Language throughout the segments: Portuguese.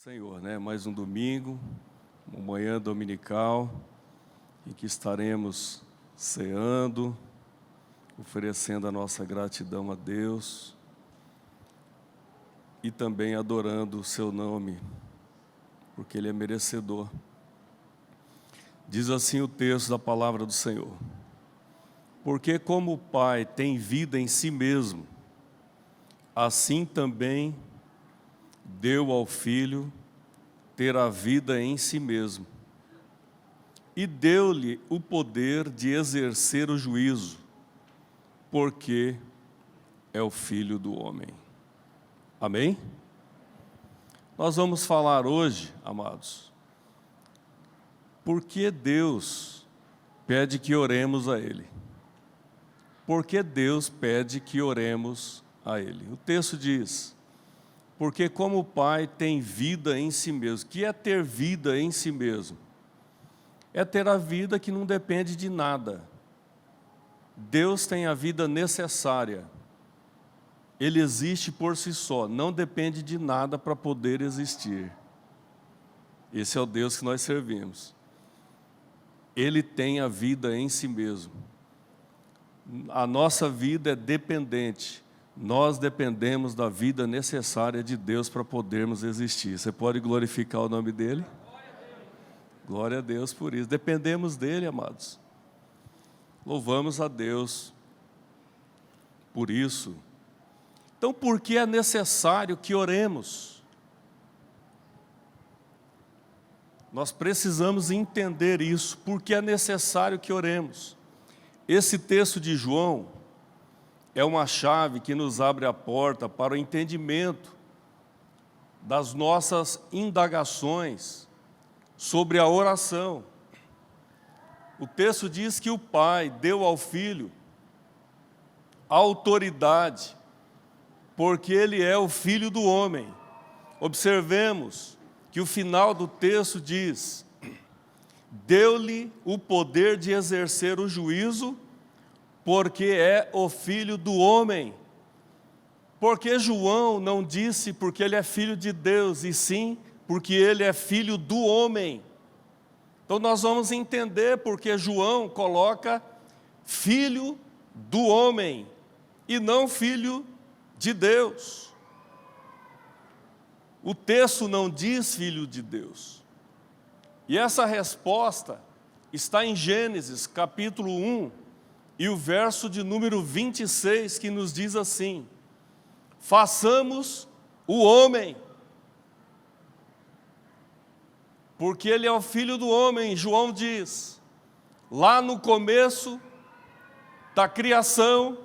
Senhor, mais um domingo, uma manhã dominical, em que estaremos ceando, oferecendo a nossa gratidão a Deus e também adorando o seu nome, porque Ele é merecedor. Diz assim o texto da palavra do Senhor: porque como o Pai tem vida em si mesmo, assim também deu ao Filho ter a vida em si mesmo, e deu-lhe o poder de exercer o juízo, porque é o Filho do homem. Amém? Nós vamos falar hoje, amados, por que Deus pede que oremos a Ele. Por que Deus pede que oremos a Ele? O texto diz: porque como o Pai tem vida em si mesmo. O que é ter vida em si mesmo? É ter a vida que não depende de nada. Deus tem a vida necessária. Ele existe por si só, não depende de nada para poder existir. Esse é o Deus que nós servimos. Ele tem a vida em si mesmo. A nossa vida é dependente. Nós dependemos da vida necessária de Deus para podermos existir. Você pode glorificar o nome dEle? Glória a Deus por isso. Dependemos dEle, amados. Louvamos a Deus por isso. Então, por que é necessário que oremos? Nós precisamos entender isso. Por que é necessário que oremos? Esse texto de João é uma chave que nos abre a porta para o entendimento das nossas indagações sobre a oração. O texto diz que o Pai deu ao Filho a autoridade, porque Ele é o Filho do homem. Observemos que o final do texto diz: deu-lhe o poder de exercer o juízo, porque é o Filho do homem. Porque João não disse porque ele é filho de Deus, e sim porque ele é filho do homem. Então nós vamos entender porque João coloca filho do homem e não filho de Deus. O texto não diz filho de Deus. E essa resposta está em Gênesis capítulo 1, e o verso de número 26, que nos diz assim: façamos o homem, porque ele é o filho do homem. João diz, lá no começo da criação,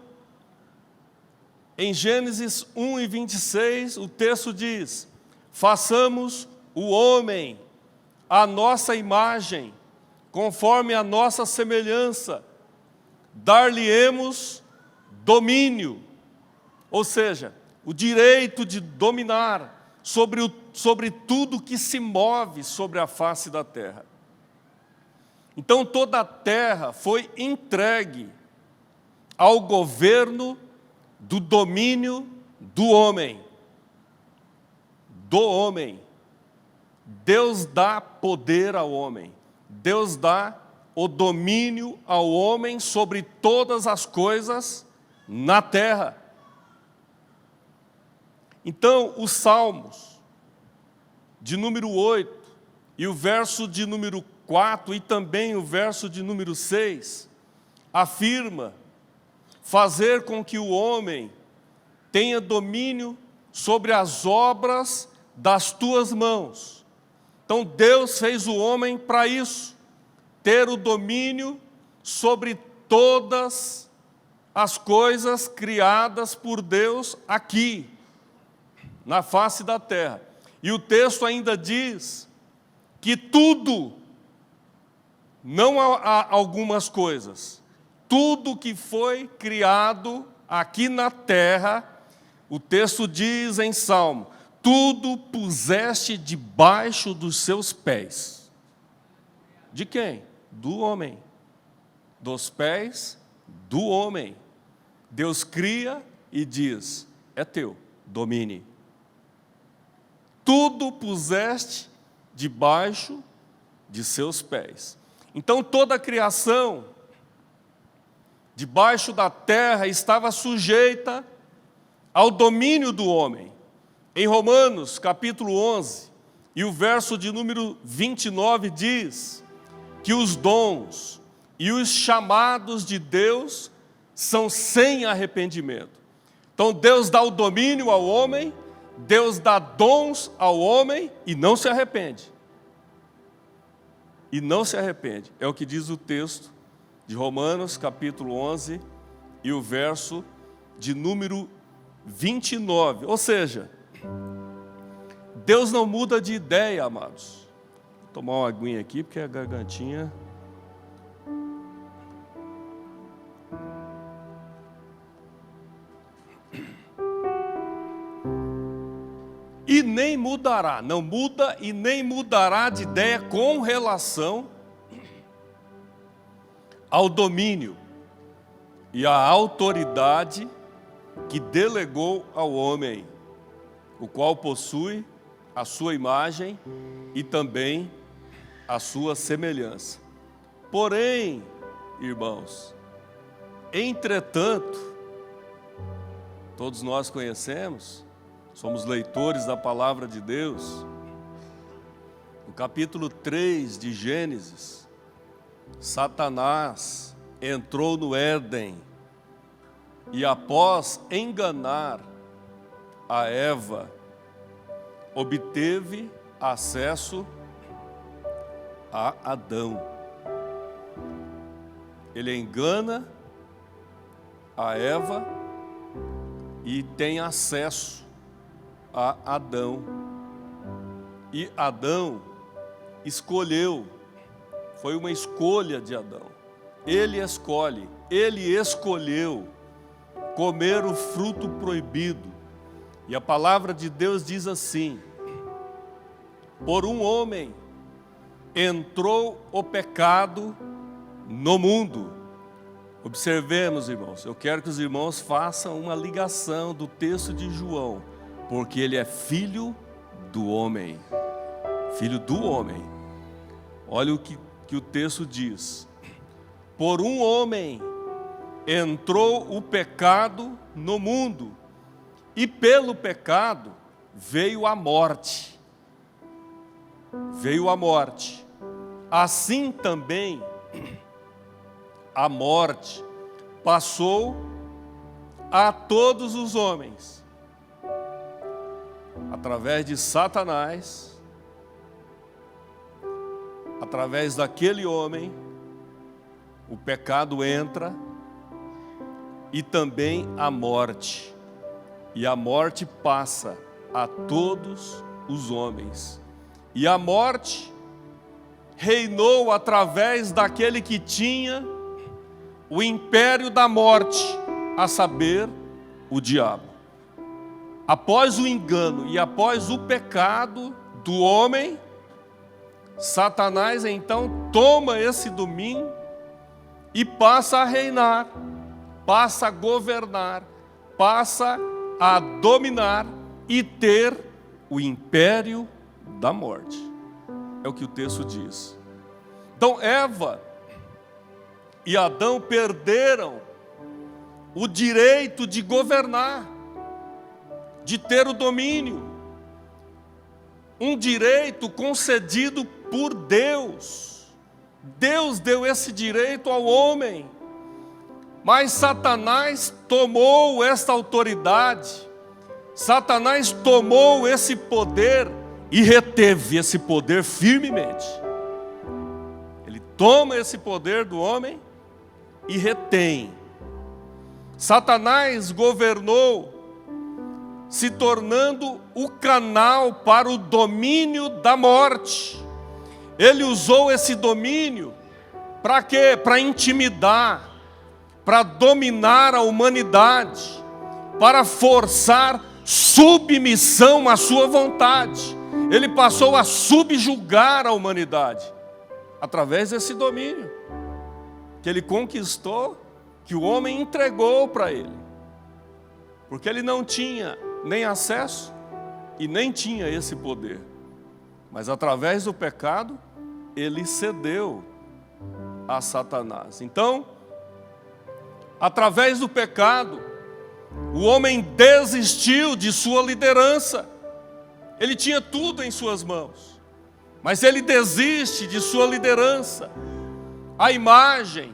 em Gênesis 1 e 26, o texto diz: façamos o homem à nossa imagem, conforme a nossa semelhança, dar-lhe-emos domínio, ou seja, o direito de dominar sobre tudo que se move sobre a face da terra. Então toda a terra foi entregue ao governo do domínio do homem. Do homem. Deus dá poder ao homem. Deus dá o domínio ao homem sobre todas as coisas na terra. Então, os Salmos, de número 8, e o verso de número 4, e também o verso de número 6, afirma fazer com que o homem tenha domínio sobre as obras das tuas mãos. Então, Deus fez o homem para isso, ter o domínio sobre todas as coisas criadas por Deus aqui, na face da terra. E o texto ainda diz que tudo, não há algumas coisas, tudo que foi criado aqui na terra, o texto diz em Salmo: tudo puseste debaixo dos seus pés. De quem? Do homem. Dos pés do homem. Deus cria e diz: é teu, domine. tudo puseste debaixo de seus pés. Então toda a criação debaixo da terra estava sujeita ao domínio do homem. Em Romanos, capítulo 11, e o verso de número 29 diz que os dons e os chamados de Deus são sem arrependimento. Então Deus dá o domínio ao homem, Deus dá dons ao homem e não se arrepende. E não se arrepende. É o que diz o texto de Romanos, capítulo 11, e o verso de número 29. Ou seja, Deus não muda de ideia, amados. Vou tomar uma aguinha aqui, porque a gargantinha... E nem mudará, não muda e nem mudará de ideia com relação ao domínio e à autoridade que delegou ao homem, o qual possui a sua imagem e também a sua semelhança. Porém, irmãos, entretanto, todos nós conhecemos, somos leitores da palavra de Deus. No capítulo 3 de Gênesis, Satanás entrou no Éden e, após enganar a Eva, obteve acesso a Adão. Ele engana a Eva e tem acesso a Adão. E Adão escolheu, foi uma escolha de Adão. Ele escolheu comer o fruto proibido. E a palavra de Deus diz assim: por um homem entrou o pecado no mundo. Observemos, irmãos, eu quero que os irmãos façam uma ligação do texto de João, porque ele é filho do homem. Filho do homem. Olha o que o texto diz: por um homem entrou o pecado no mundo, e pelo pecado veio a morte. Veio a morte. Assim também a morte passou a todos os homens, através de Satanás, através daquele homem, o pecado entra, e também a morte. E a morte passa a todos os homens. E a morte reinou através daquele que tinha o império da morte, a saber, o diabo. Após o engano e após o pecado do homem, Satanás então toma esse domínio e passa a reinar, passa a governar, passa a dominar e ter o império da morte. É o que o texto diz. Então Eva e Adão perderam o direito de governar, de ter o domínio, um direito concedido por Deus. Deus deu esse direito ao homem, mas Satanás tomou esta autoridade, Satanás tomou esse poder e reteve esse poder firmemente. Ele toma esse poder do homem e retém. Satanás governou, se tornando o canal para o domínio da morte. Ele usou esse domínio para quê? Para intimidar, para dominar a humanidade, para forçar submissão à sua vontade. Ele passou a subjugar a humanidade através desse domínio que ele conquistou, que o homem entregou para ele, porque ele não tinha nem acesso e nem tinha esse poder. Mas através do pecado, ele cedeu a Satanás. Então, através do pecado, o homem desistiu de sua liderança. Ele tinha tudo em suas mãos, mas ele desiste de sua liderança. A imagem,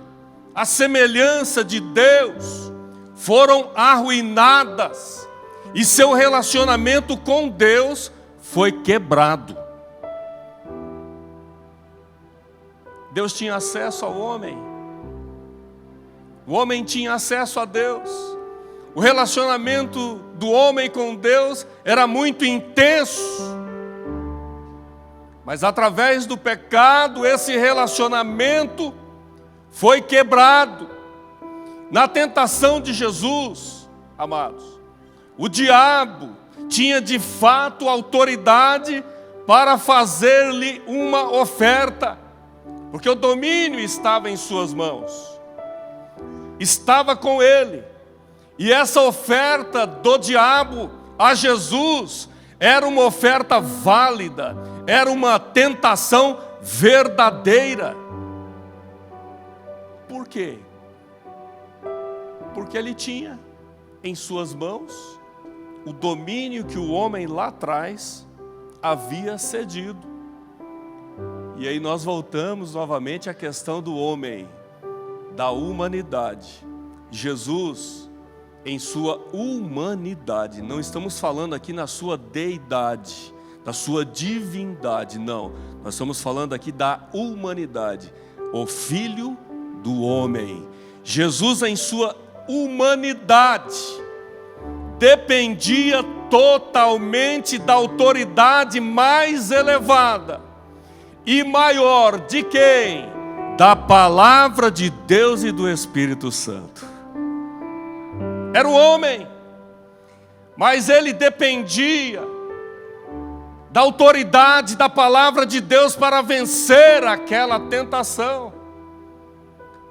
a semelhança de Deus foram arruinadas e seu relacionamento com Deus foi quebrado. Deus tinha acesso ao homem. O homem tinha acesso a Deus. O relacionamento do homem com Deus era muito intenso. Mas através do pecado, esse relacionamento foi quebrado. Na tentação de Jesus, amados, o diabo tinha de fato autoridade para fazer-lhe uma oferta, porque o domínio estava em suas mãos, estava com ele. E essa oferta do diabo a Jesus era uma oferta válida, era uma tentação verdadeira. Por quê? Porque ele tinha em suas mãos o domínio que o homem lá atrás havia cedido. E aí nós voltamos novamente à questão do homem, da humanidade. Jesus, em sua humanidade, não estamos falando aqui na sua deidade, da sua divindade, não. Nós estamos falando aqui da humanidade, o Filho do homem. Jesus, em sua humanidade, dependia totalmente da autoridade mais elevada e maior de quem? Da palavra de Deus e do Espírito Santo. Era o homem, mas ele dependia da autoridade da palavra de Deus para vencer aquela tentação,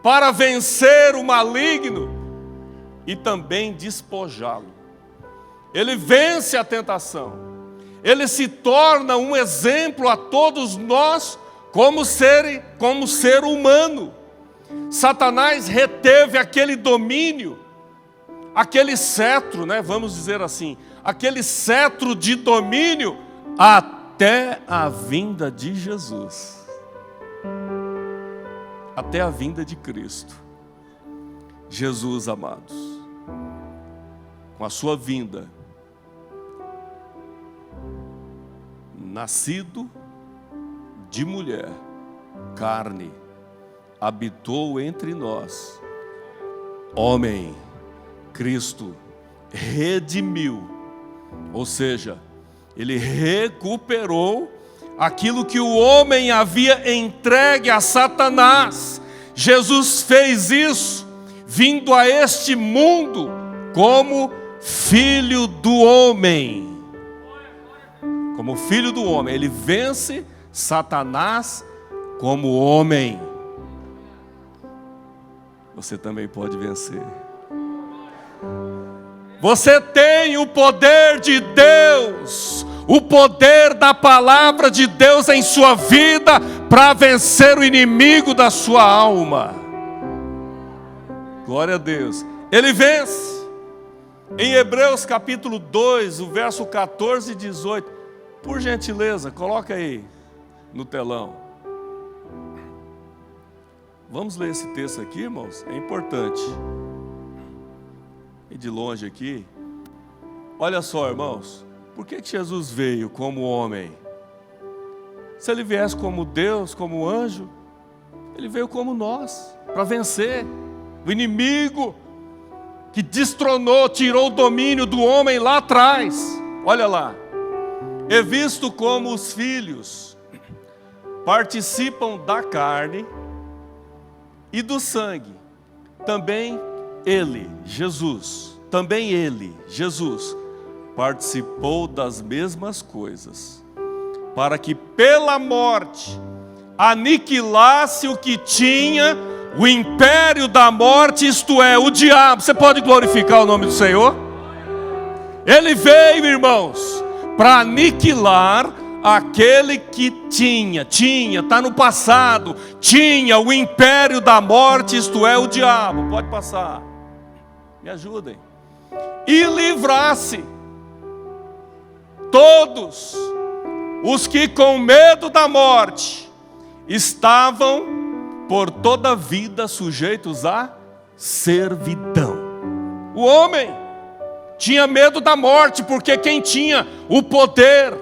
para vencer o maligno e também despojá-lo. Ele vence a tentação, ele se torna um exemplo a todos nós como ser humano. Satanás reteve aquele domínio, aquele cetro, vamos dizer assim, aquele cetro de domínio até a vinda de Jesus, até a vinda de Cristo. Jesus, amados, com a sua vinda, nascido de mulher, carne, habitou entre nós, homem. Cristo redimiu, ou seja, ele recuperou aquilo que o homem havia entregue a Satanás. Jesus fez isso, vindo a este mundo como filho do homem. Como filho do homem, ele vence Satanás como homem. Você também pode vencer. Você tem o poder de Deus, o poder da palavra de Deus em sua vida para vencer o inimigo da sua alma. Glória a Deus. Ele vence. Em Hebreus capítulo 2, o verso 14 e 18. Por gentileza, coloca aí no telão. Vamos ler esse texto aqui, irmãos? É importante. E de longe aqui, olha só, irmãos, por que Jesus veio como homem? Se ele viesse como Deus, como anjo, ele veio como nós, para vencer o inimigo que destronou, tirou o domínio do homem lá atrás. Olha lá, é visto como os filhos participam da carne e do sangue, também ele, Jesus, participou das mesmas coisas, para que pela morte aniquilasse o que tinha o império da morte, isto é, o diabo. Você pode glorificar o nome do Senhor? Ele veio, irmãos, para aniquilar aquele que tinha, está no passado, tinha o império da morte, isto é, o diabo. Pode passar, me ajudem. E livrasse todos os que com medo da morte estavam por toda a vida sujeitos à servidão. O homem tinha medo da morte, porque quem tinha o poder,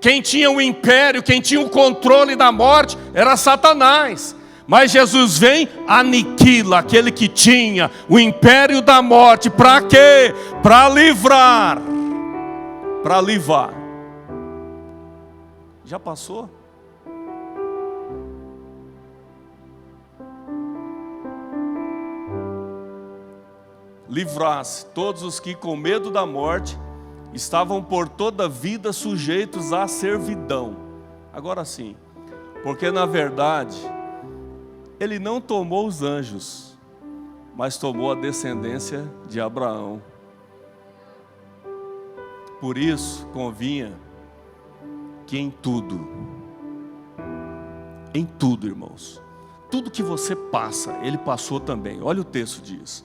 quem tinha o império, quem tinha o controle da morte era Satanás. Mas Jesus vem, aniquila aquele que tinha o império da morte. Para quê? Para livrar. Para livrar. Já passou? Livrasse todos os que com medo da morte estavam por toda a vida sujeitos à servidão. Agora sim, porque na verdade ele não tomou os anjos, mas tomou a descendência de Abraão. Por isso convinha que em tudo, irmãos, tudo que você passa, ele passou também. Olha o texto diz: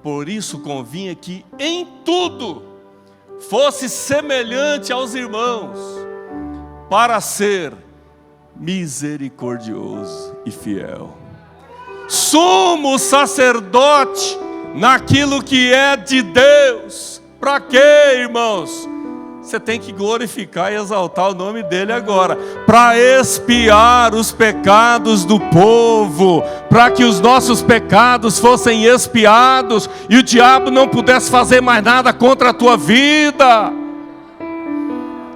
por isso convinha que em tudo fosse semelhante aos irmãos, para ser misericordioso e fiel, sumo sacerdote naquilo que é de Deus. Para quê, irmãos? Você tem que glorificar e exaltar o nome dele agora, para expiar os pecados do povo, para que os nossos pecados fossem expiados e o diabo não pudesse fazer mais nada contra a tua vida.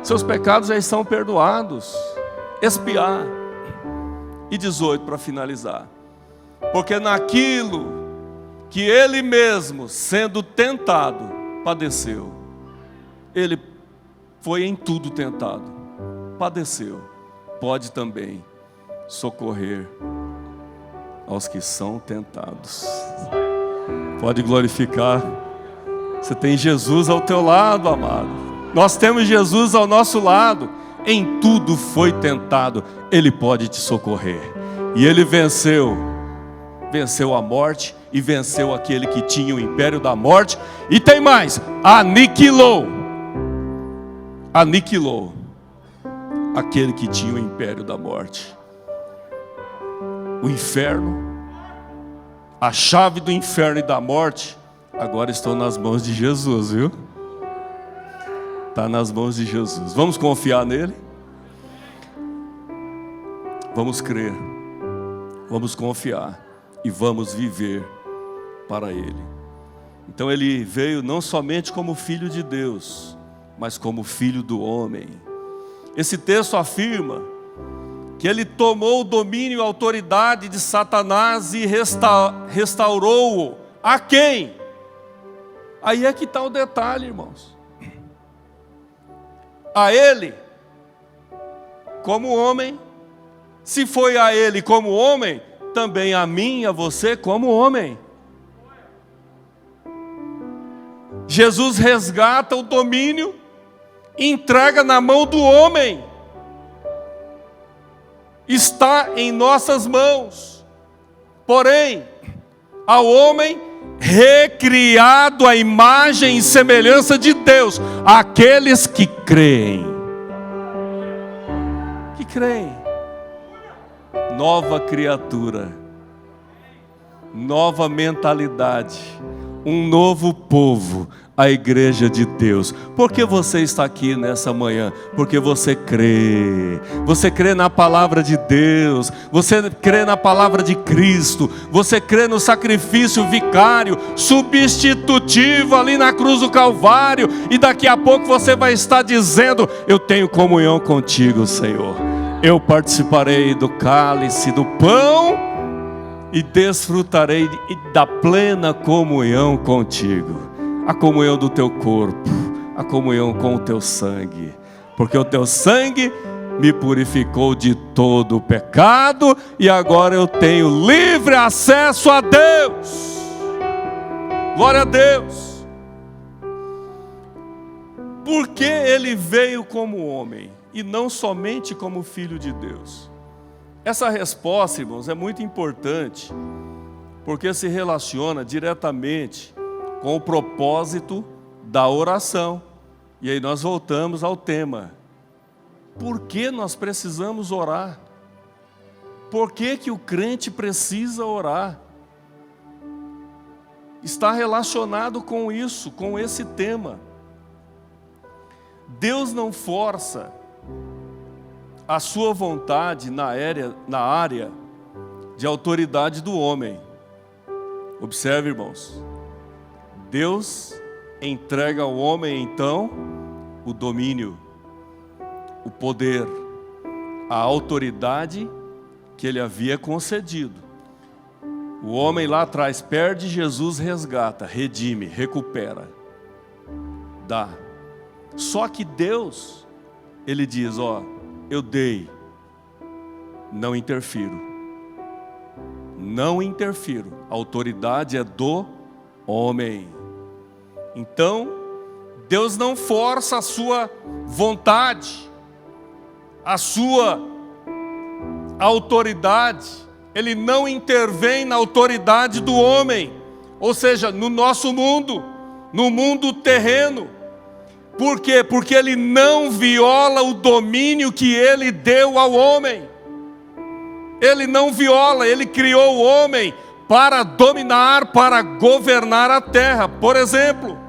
Seus pecados já estão perdoados. Expiar. E 18 para finalizar: porque naquilo que ele mesmo, sendo tentado, padeceu. Ele foi em tudo tentado, padeceu, pode também socorrer aos que são tentados. Pode glorificar. Você tem Jesus ao teu lado, amado. Nós temos Jesus ao nosso lado. Em tudo foi tentado, ele pode te socorrer. E ele venceu a morte e venceu aquele que tinha o império da morte. E tem mais, aniquilou aquele que tinha o império da morte. O inferno, a chave do inferno e da morte, agora estão nas mãos de Jesus, viu? Está nas mãos de Jesus. Vamos confiar nele? Vamos crer, vamos confiar e vamos viver para ele. Então ele veio não somente como filho de Deus, mas como filho do homem. Esse texto afirma que ele tomou o domínio e a autoridade de Satanás e restaurou-o. A quem? Aí é que está o detalhe, irmãos. A ele, como homem. Se foi a ele como homem, também a mim e a você como homem. Jesus resgata o domínio, entrega na mão do homem. Está em nossas mãos. Porém, ao homem recriado à imagem e semelhança de Deus, aqueles que creem. Que creem. Nova criatura, nova mentalidade, um novo povo, a igreja de Deus. Por que você está aqui nessa manhã? Porque você crê na palavra de Deus, você crê na palavra de Cristo, você crê no sacrifício vicário, substitutivo ali na cruz do Calvário, e daqui a pouco você vai estar dizendo: eu tenho comunhão contigo, Senhor. Eu participarei do cálice, do pão, e desfrutarei da plena comunhão contigo. A comunhão do teu corpo, a comunhão com o teu sangue. Porque o teu sangue me purificou de todo o pecado, e agora eu tenho livre acesso a Deus. Glória a Deus. Por que ele veio como homem e não somente como filho de Deus? Essa resposta, irmãos, é muito importante, porque se relaciona diretamente com o propósito da oração. E aí nós voltamos ao tema. Por que nós precisamos orar? Por que o crente precisa orar? Está relacionado com isso, com esse tema. Deus não força a sua vontade na área de autoridade do homem. Observe, irmãos. Deus entrega ao homem, então, o domínio, o poder, a autoridade que ele havia concedido. O homem lá atrás perde, Jesus resgata, redime, recupera, dá. Só que Deus, ele diz, eu dei, não interfiro. Não interfiro, a autoridade é do homem. Então, Deus não força a sua vontade, a sua autoridade. Ele não intervém na autoridade do homem, ou seja, no nosso mundo, no mundo terreno. Por quê? Porque ele não viola o domínio que ele deu ao homem. Ele não viola, ele criou o homem para dominar, para governar a terra. Por exemplo,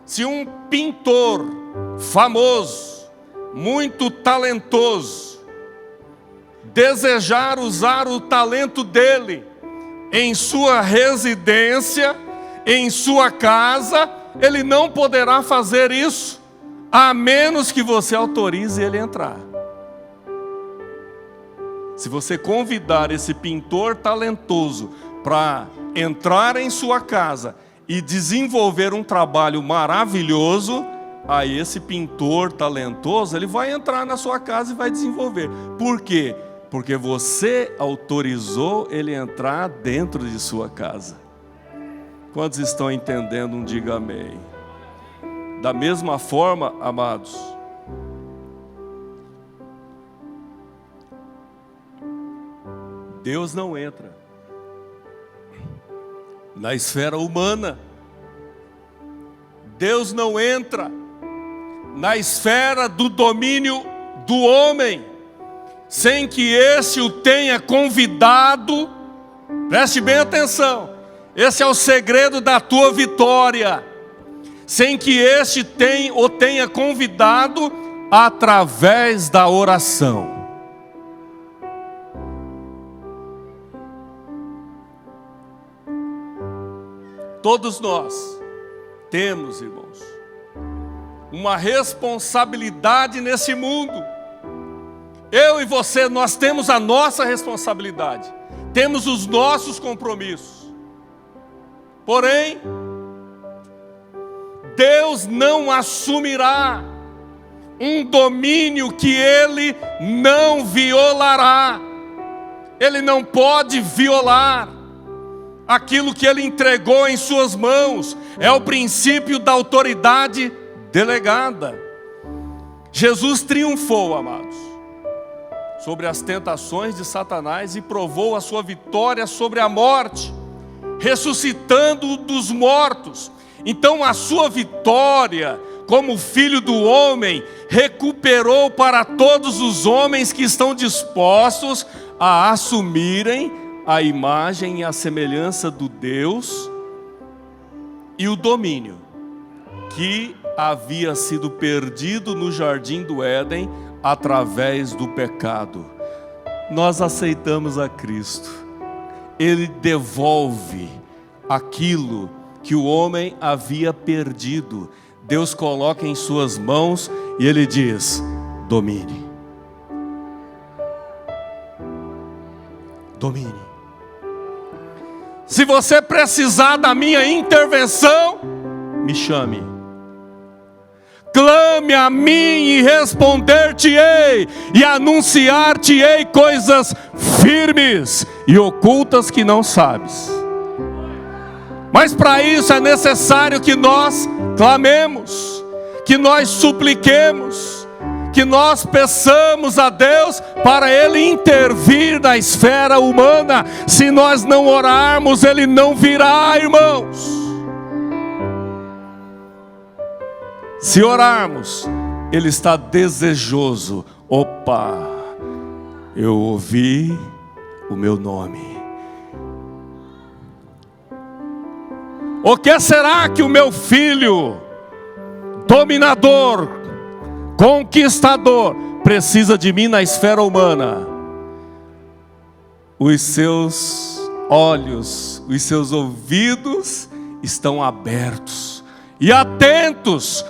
se um pintor famoso, muito talentoso, desejar usar o talento dele em sua residência, em sua casa, ele não poderá fazer isso, a menos que você autorize ele a entrar. Se você convidar esse pintor talentoso para entrar em sua casa e desenvolver um trabalho maravilhoso, aí esse pintor talentoso, ele vai entrar na sua casa e vai desenvolver. Por quê? Porque você autorizou ele entrar dentro de sua casa. Quantos estão entendendo? Diga amém. Da mesma forma, amados, Deus não entra na esfera humana. Deus não entra na esfera do domínio do homem, sem que esse o tenha convidado. Preste bem atenção, esse é o segredo da tua vitória. Sem que este o tenha convidado através da oração. Todos nós temos, irmãos, uma responsabilidade nesse mundo. Eu e você, nós temos a nossa responsabilidade, temos os nossos compromissos. Porém, Deus não assumirá um domínio que Ele não violará. Ele não pode violar aquilo que Ele entregou em suas mãos. É o princípio da autoridade delegada. Jesus triunfou, amados, sobre as tentações de Satanás e provou a sua vitória sobre a morte, ressuscitando dos mortos. Então a sua vitória como filho do homem recuperou para todos os homens que estão dispostos a assumirem a imagem e a semelhança do Deus e o domínio que havia sido perdido no jardim do Éden através do pecado. Nós aceitamos a Cristo. Ele devolve aquilo que o homem havia perdido. Deus coloca em suas mãos e Ele diz: domine. Domine. Se você precisar da minha intervenção, me chame. Clame a mim e responder-te-ei, e anunciar-te-ei coisas firmes e ocultas que não sabes. Mas para isso é necessário que nós clamemos, que nós supliquemos, que nós peçamos a Deus para Ele intervir na esfera humana. Se nós não orarmos, Ele não virá, irmãos. Se orarmos, Ele está desejoso. Opa, eu ouvi o meu nome. O que será que o meu filho, dominador, conquistador, precisa de mim na esfera humana? Os seus olhos, os seus ouvidos estão abertos e atentos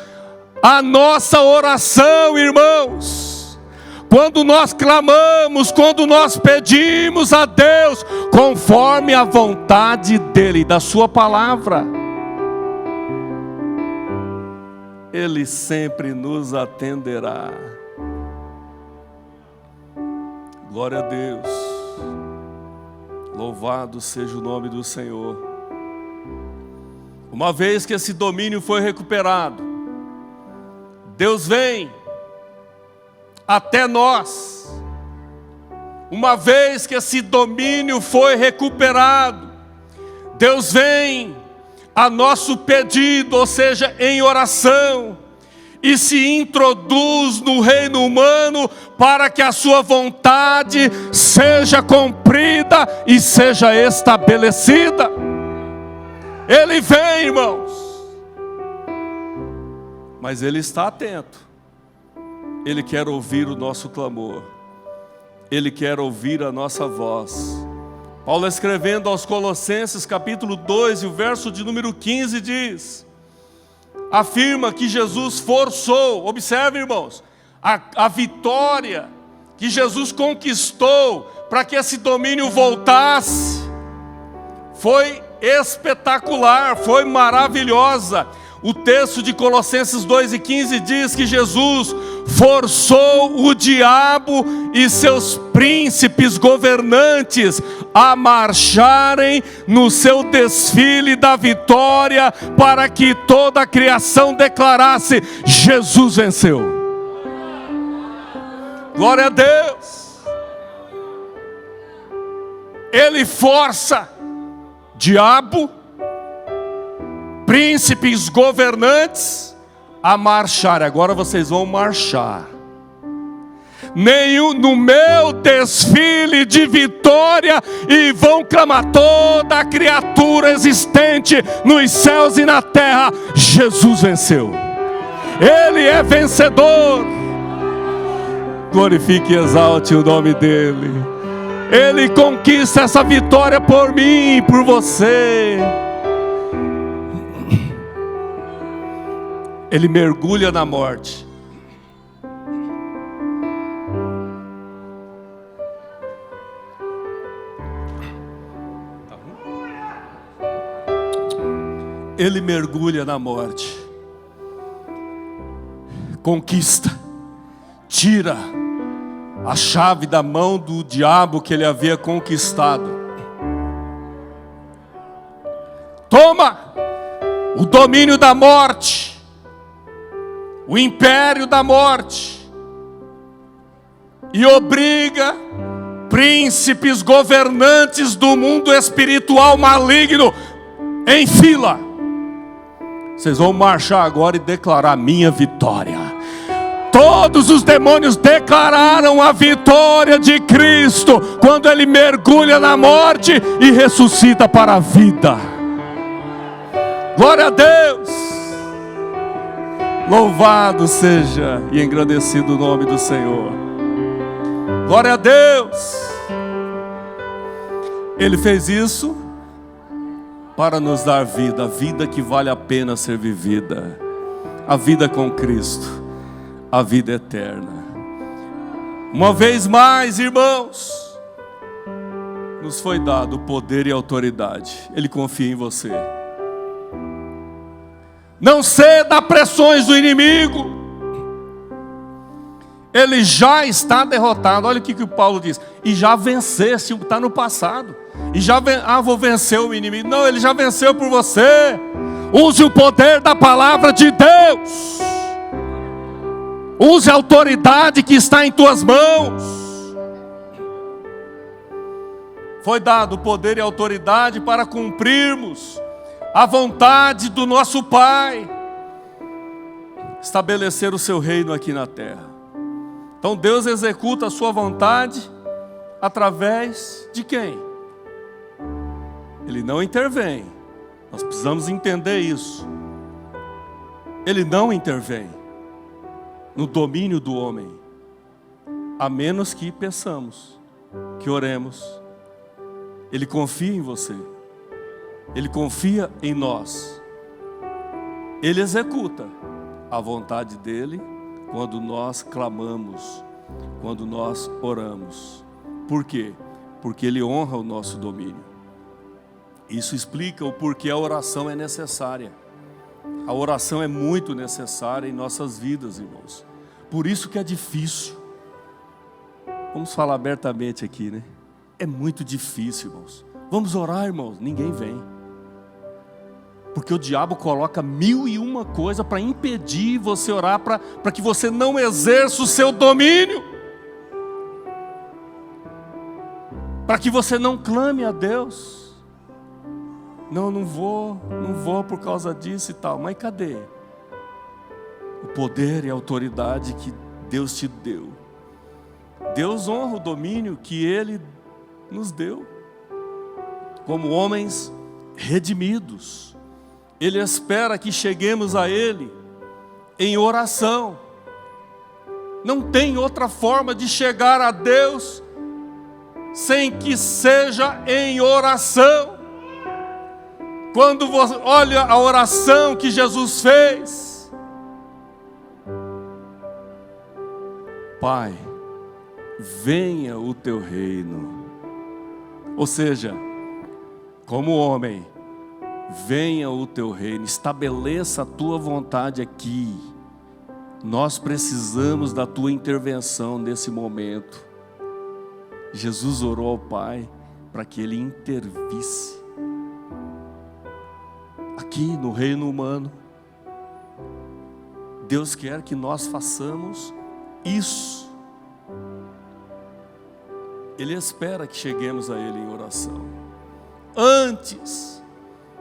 à nossa oração, irmãos. Quando nós clamamos, quando nós pedimos a Deus, conforme a vontade dEle, da sua palavra, Ele sempre nos atenderá. Glória a Deus. Louvado seja o nome do Senhor. Uma vez que esse domínio foi recuperado, Deus vem até nós. Uma vez que esse domínio foi recuperado, Deus vem a nosso pedido, ou seja, em oração, e se introduz no reino humano para que a sua vontade seja cumprida e seja estabelecida. Ele vem, irmãos, mas Ele está atento. Ele quer ouvir o nosso clamor. Ele quer ouvir a nossa voz. Paulo, escrevendo aos Colossenses, capítulo 2, e o verso de número 15 diz, afirma que Jesus forçou, observe, irmãos, a vitória que Jesus conquistou para que esse domínio voltasse, foi espetacular, foi maravilhosa. O texto de Colossenses 2:15 diz que Jesus forçou o diabo e seus príncipes governantes a marcharem no seu desfile da vitória, para que toda a criação declarasse: Jesus venceu. Glória a Deus. Ele força diabo, príncipes governantes a marchar. Agora vocês vão marchar. No meu desfile de vitória, e vão clamar toda a criatura existente nos céus e na terra: Jesus venceu. Ele é vencedor. Glorifique e exalte o nome dEle. Ele conquista essa vitória por mim, por você. Ele mergulha na morte. Ele mergulha na morte. Conquista. Tira a chave da mão do diabo que ele havia conquistado. Toma o domínio da morte, o império da morte, e obriga príncipes governantes do mundo espiritual maligno em fila. Vocês vão marchar agora e declarar minha vitória. Todos os demônios declararam a vitória de Cristo quando Ele mergulha na morte e ressuscita para a vida. Glória a Deus. Louvado seja e engrandecido o nome do Senhor. Glória a Deus. Ele fez isso para nos dar vida, a vida que vale a pena ser vivida, a vida com Cristo, a vida eterna. Uma vez mais, irmãos, nos foi dado poder e autoridade. Ele confia em você. Não ceda a pressões do inimigo. Ele já está derrotado. Olha o que o Paulo diz: e já vencesse, está no passado. E já vou vencer o inimigo. Não, ele já venceu por você. Use o poder da palavra de Deus. Use a autoridade que está em tuas mãos. Foi dado poder e autoridade para cumprirmos a vontade do nosso Pai, estabelecer o seu reino aqui na terra. Então Deus executa a sua vontade através de quem? Ele não intervém. Nós precisamos entender isso. Ele não intervém no domínio do homem, a menos que peçamos, que oremos. Ele confia em você. Ele confia em nós. Ele executa a vontade dele quando nós clamamos, quando nós oramos. Por quê? Porque ele honra o nosso domínio. Isso explica o porquê a oração é necessária. A oração é muito necessária em nossas vidas, irmãos. Por isso que é difícil. Vamos falar abertamente aqui, né? É muito difícil, irmãos. Vamos orar, irmãos. Ninguém vem. Porque o diabo coloca 1001 coisa para impedir você orar, para que você não exerça o seu domínio. Para que você não clame a Deus. Não vou por causa disso e tal. Mas cadê o poder e a autoridade que Deus te deu? Deus honra o domínio que Ele nos deu. Como homens redimidos, Ele espera que cheguemos a Ele em oração. Não tem outra forma de chegar a Deus sem que seja em oração. Quando você olha a oração que Jesus fez, Pai, venha o teu reino. Ou seja, como homem, venha o teu reino, estabeleça a tua vontade aqui. Nós precisamos da tua intervenção nesse momento. Jesus orou ao Pai para que Ele intervisse aqui no reino humano. Deus quer que nós façamos isso. Ele espera que cheguemos a Ele em oração. Antes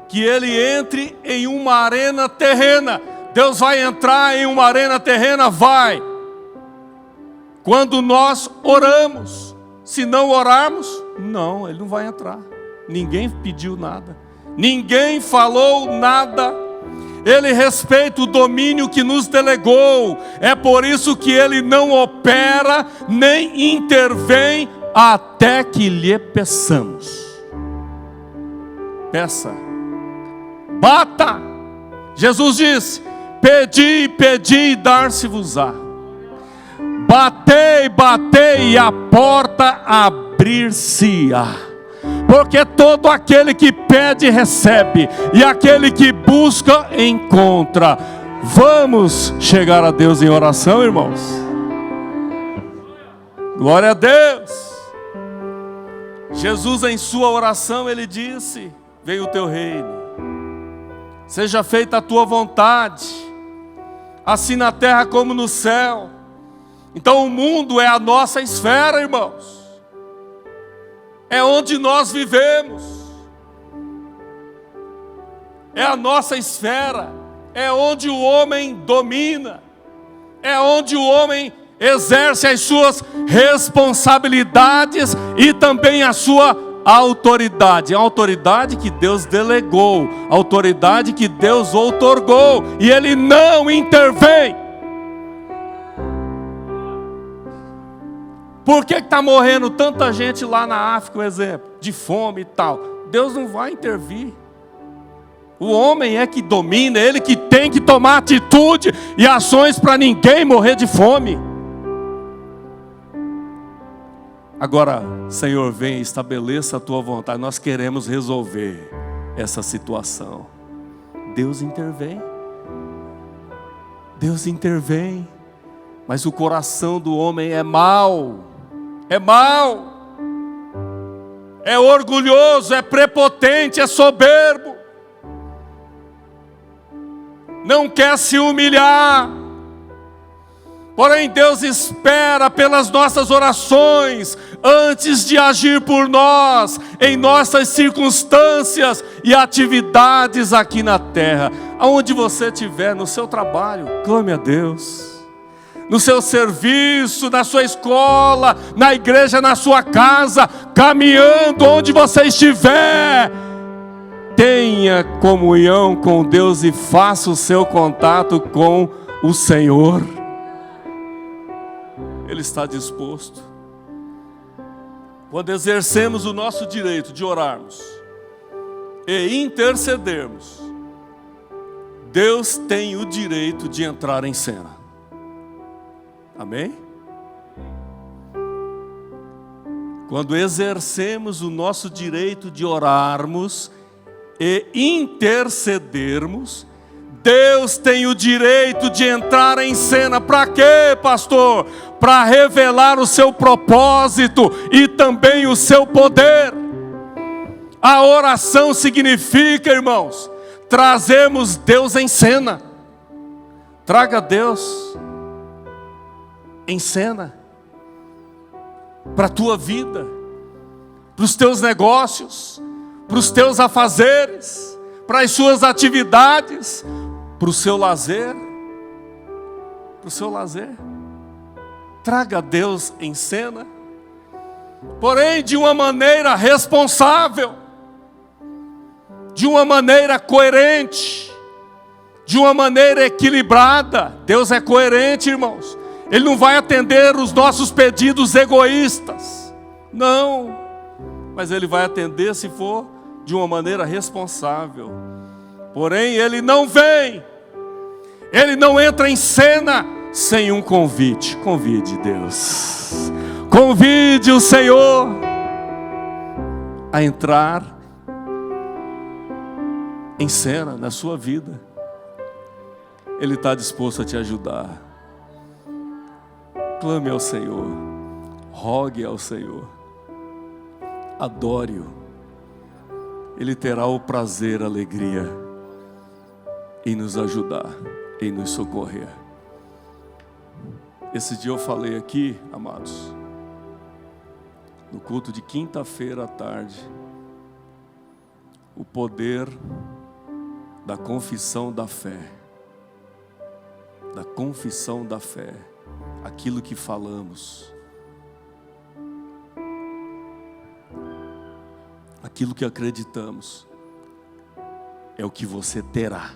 que Ele entre em uma arena terrena. Deus vai entrar em uma arena terrena? Vai. Quando nós oramos. Se não orarmos, não, Ele não vai entrar. Ninguém pediu nada. Ninguém falou nada. Ele respeita o domínio que nos delegou. É por isso que Ele não opera, nem intervém, até que lhe peçamos. Peça. Bata. Jesus disse: pedi, pedi e dar-se-vos-á. Batei, batei e a porta abrir-se-á. Porque todo aquele que pede recebe, e aquele que busca encontra. Vamos chegar a Deus em oração, irmãos? Glória a Deus. Jesus, em sua oração, Ele disse: venha o teu reino, seja feita a tua vontade, assim na terra como no céu. Então o mundo é a nossa esfera, irmãos. É onde nós vivemos. É a nossa esfera. É onde o homem domina. É onde o homem exerce as suas responsabilidades e também a sua autoridade. É a autoridade que Deus delegou, a autoridade que Deus outorgou, e Ele não intervém. Por que está morrendo tanta gente lá na África, um exemplo, de fome e tal? Deus não vai intervir. O homem é que domina, ele que tem que tomar atitude e ações para ninguém morrer de fome. Agora, Senhor, vem, estabeleça a tua vontade. Nós queremos resolver essa situação. Deus intervém. Deus intervém. Mas o coração do homem é mau. É mau, é orgulhoso, é prepotente, é soberbo, não quer se humilhar, Porém, Deus espera pelas nossas orações antes de agir por nós, em nossas circunstâncias e atividades aqui na terra. Aonde você estiver, no seu trabalho, clame a Deus. No seu serviço, na sua escola, na igreja, na sua casa, caminhando onde você estiver, tenha comunhão com Deus e faça o seu contato com o Senhor. Ele está disposto. Quando exercemos o nosso direito de orarmos e intercedermos, Deus tem o direito de entrar em cena. Amém? Quando exercemos o nosso direito de orarmos e intercedermos, Deus tem o direito de entrar em cena. Para quê, pastor? Para revelar o seu propósito e também o seu poder. A oração significa, irmãos, trazemos Deus em cena. Traga Deus em cena para a tua vida, para os teus negócios, para os teus afazeres, para as suas atividades, para o seu lazer. Para o seu lazer. Traga Deus em cena, porém de uma maneira responsável, de uma maneira coerente, de uma maneira equilibrada. Deus é coerente, irmãos. Ele não vai atender os nossos pedidos egoístas, não, mas Ele vai atender se for de uma maneira responsável. Porém, Ele não vem, Ele não entra em cena sem um convite. Convide Deus, convide o Senhor a entrar em cena na sua vida. Ele está disposto a te ajudar. Clame ao Senhor, rogue ao Senhor, adore-o. Ele terá o prazer, a alegria em nos ajudar, em nos socorrer. Esse dia eu falei aqui, amados, no culto de quinta-feira à tarde, o poder da confissão da fé. Da confissão da fé. Aquilo que falamos, aquilo que acreditamos, é o que você terá.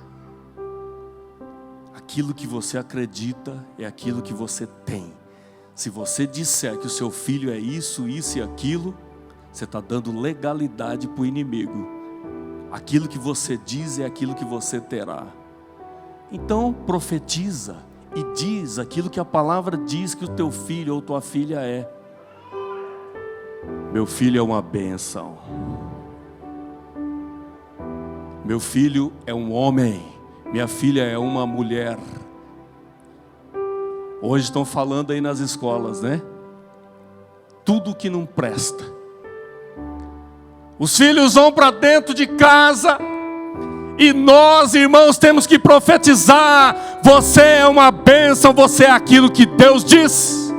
Aquilo que você acredita é aquilo que você tem. Se você disser que o seu filho é isso, isso e aquilo, você está dando legalidade para o inimigo. Aquilo que você diz é aquilo que você terá. Então profetiza e diz aquilo que a palavra diz que o teu filho ou tua filha é. Meu filho é uma bênção. Meu filho é um homem. Minha filha é uma mulher. Hoje estão falando aí nas escolas, né? Tudo que não presta. Os filhos vão para dentro de casa e nós, irmãos, temos que profetizar. Você é uma bênção, você é aquilo que Deus diz.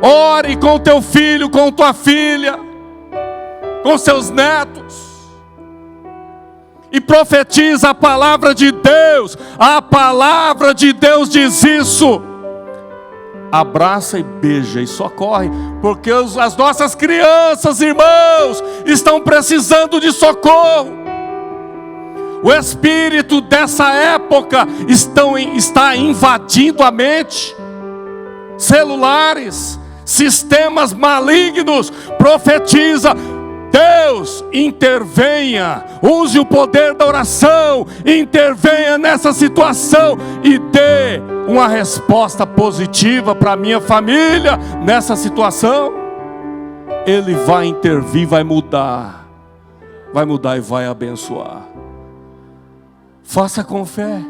Ore com teu filho, com tua filha, com seus netos. E profetiza a palavra de Deus. A palavra de Deus diz isso. Abraça e beija e socorre, porque as nossas crianças, irmãos, estão precisando de socorro. O espírito dessa época está invadindo a mente. Celulares, sistemas malignos. Profetiza: Deus, intervenha, use o poder da oração, intervenha nessa situação e dê uma resposta positiva para a minha família nessa situação. Ele vai intervir, vai mudar e vai abençoar. Faça com fé,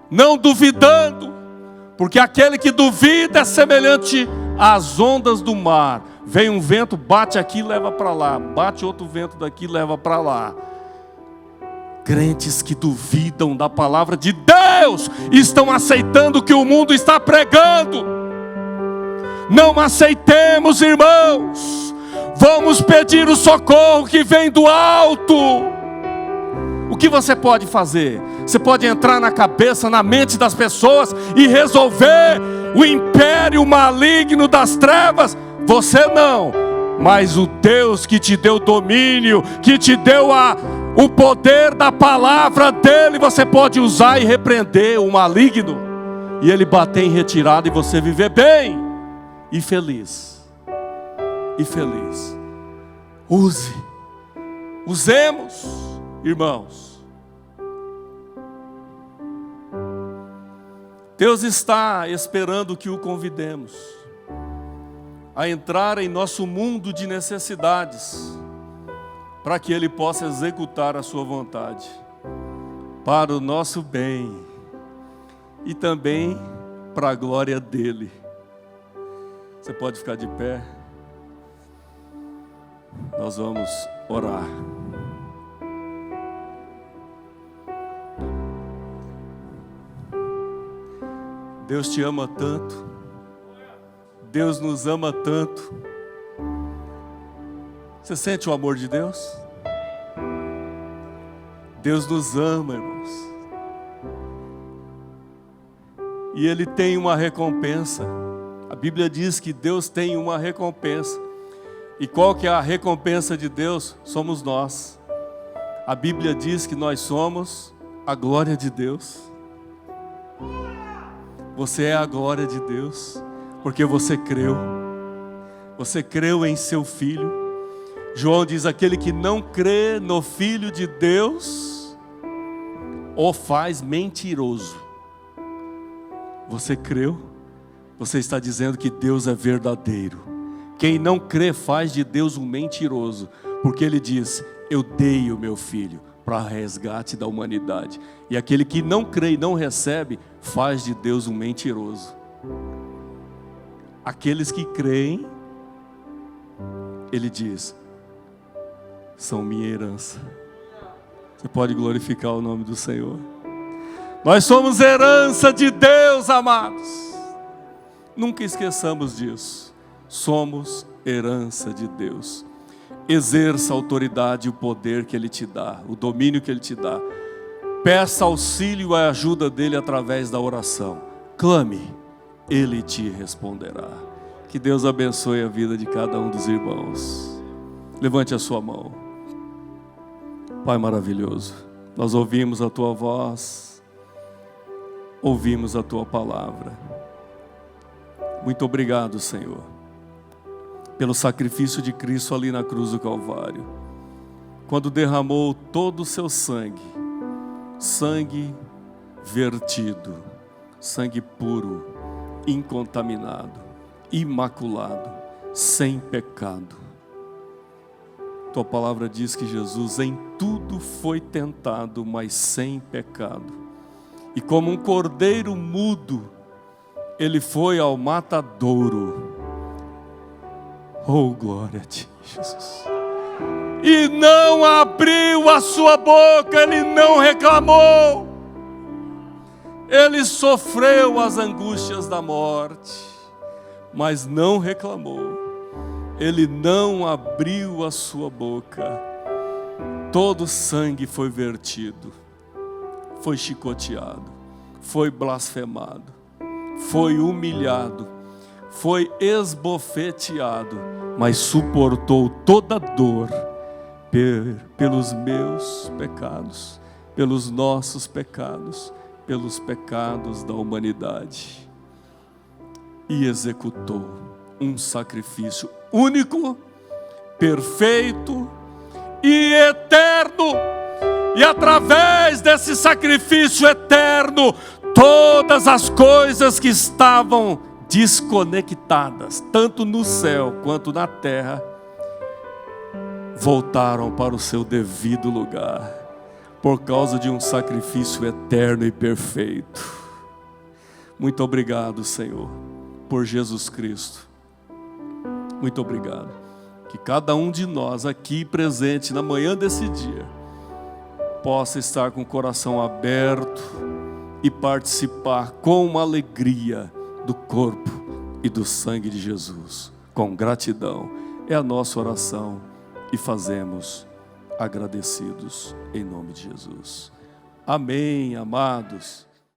não duvidando, porque aquele que duvida é semelhante às ondas do mar. Vem um vento, bate aqui e leva para lá, bate outro vento daqui e leva para lá. Crentes que duvidam da palavra de Deus estão aceitando o que o mundo está pregando. Não aceitemos, irmãos. Vamos pedir o socorro que vem do alto. O que você pode fazer? Você pode entrar na cabeça, na mente das pessoas e resolver o império maligno das trevas? Você não, mas o Deus que te deu domínio, que te deu o poder da palavra dele, você pode usar e repreender o maligno, e ele bater em retirada e você viver bem e feliz. Usemos, irmãos. Deus está esperando que o convidemos a entrar em nosso mundo de necessidades, para que Ele possa executar a sua vontade, para o nosso bem e também para a glória dEle. Você pode ficar de pé. Nós vamos orar. Deus te ama tanto. Deus nos ama tanto. Você sente o amor de Deus? Deus nos ama, irmãos. E Ele tem uma recompensa. A Bíblia diz que Deus tem uma recompensa. E qual que é a recompensa de Deus? Somos nós. A Bíblia diz que nós somos a glória de Deus. Você é a glória de Deus, porque você creu. Você creu em seu Filho. João diz, aquele que não crê no Filho de Deus, o faz mentiroso. Você creu? Você está dizendo que Deus é verdadeiro. Quem não crê faz de Deus um mentiroso, porque Ele diz, eu dei o meu Filho para resgate da humanidade. E aquele que não crê e não recebe, faz de Deus um mentiroso. Aqueles que creem, Ele diz, são minha herança. Você pode glorificar o nome do Senhor. Nós somos herança de Deus, amados. Nunca esqueçamos disso. Somos herança de Deus. Exerça a autoridade e o poder que Ele te dá, o domínio que Ele te dá. Peça auxílio e a ajuda dEle através da oração. Clame, Ele te responderá. Que Deus abençoe a vida de cada um dos irmãos. Levante a sua mão. Pai maravilhoso, nós ouvimos a Tua voz, ouvimos a Tua palavra. Muito obrigado, Senhor, pelo sacrifício de Cristo ali na cruz do Calvário, quando derramou todo o seu sangue, sangue vertido, sangue puro, incontaminado, imaculado, sem pecado. Tua palavra diz que Jesus em tudo foi tentado, mas sem pecado. E como um cordeiro mudo, Ele foi ao matadouro. Oh, glória a Ti, Jesus. E não abriu a sua boca, Ele não reclamou. Ele sofreu as angústias da morte, mas não reclamou. Ele não abriu a sua boca. Todo o sangue foi vertido, foi chicoteado, foi blasfemado, foi humilhado, foi esbofeteado, mas suportou toda a dor pelos meus pecados, pelos nossos pecados, pelos pecados da humanidade, e executou um sacrifício único, perfeito e eterno. E através desse sacrifício eterno, todas as coisas que estavam desconectadas, tanto no céu quanto na terra, voltaram para o seu devido lugar, por causa de um sacrifício eterno e perfeito. Muito obrigado, Senhor, por Jesus Cristo. Muito obrigado. Que cada um de nós aqui presente na manhã desse dia possa estar com o coração aberto e participar com alegria do corpo e do sangue de Jesus, com gratidão. É a nossa oração e fazemos agradecidos em nome de Jesus. Amém, amados.